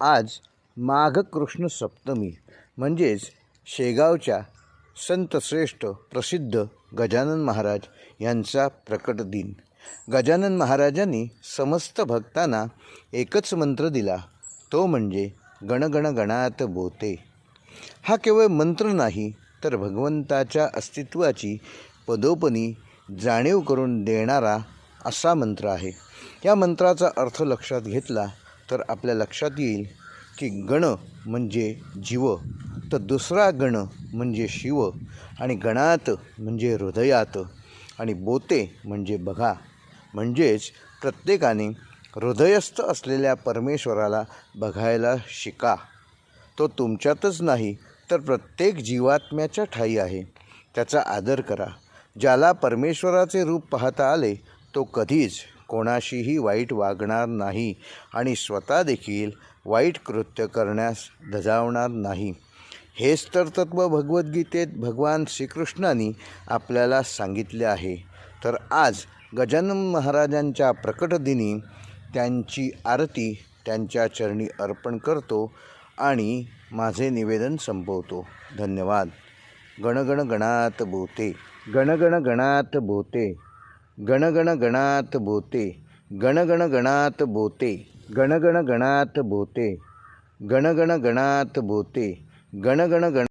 आज माघ कृष्ण सप्तमी म्हणजेच शेगावच्या संतश्रेष्ठ प्रसिद्ध गजानन महाराज यांचा प्रकट दिन। गजानन महाराजांनी समस्त भक्तांना एकच मंत्र दिला, तो म्हणजे गणगण गणात बोते। हा केवळ मंत्र नाही, तर भगवंताच्या अस्तित्वाची पदोपदी जाणीव करून देणारा असा मंत्र आहे। या मंत्राचा अर्थ लक्षात घेतला तर आपल्या लक्षात येईल की गण म्हणजे जीव, तर दुसरा गण म्हणजे शिव, आणि गणात म्हणजे हृदयात, आणि बोते म्हणजे बघा। म्हणजेच प्रत्येकाने हृदयस्थ असलेल्या परमेश्वराला बघायला शिका। तो तुमच्यातच नाही तर प्रत्येक जीवात्म्याच्या ठायी आहे, त्याचा आदर करा। ज्याला परमेश्वराचे रूप पाहता आले तो कधीच कोणाशीही वाईट वागणार नाही आणि स्वतः देखील वाईट कृत्य करण्यास धजावणार नाही। हेच तर तत्त्व भगवद्गीतेत भगवान श्रीकृष्णांनी आपल्याला सांगितले आहे। तर आज गजानन महाराजांच्या प्रकटदिनी त्यांची आरती त्यांच्या चरणी अर्पण करतो आणि माझे निवेदन संपवतो। धन्यवाद। गणगण गणात बोते, गणगण गणात बोते, गणगण गणात बोते, गणगण गणात बोते, गणगण गणात बोते, गणगण गणात बोते, गणगण गण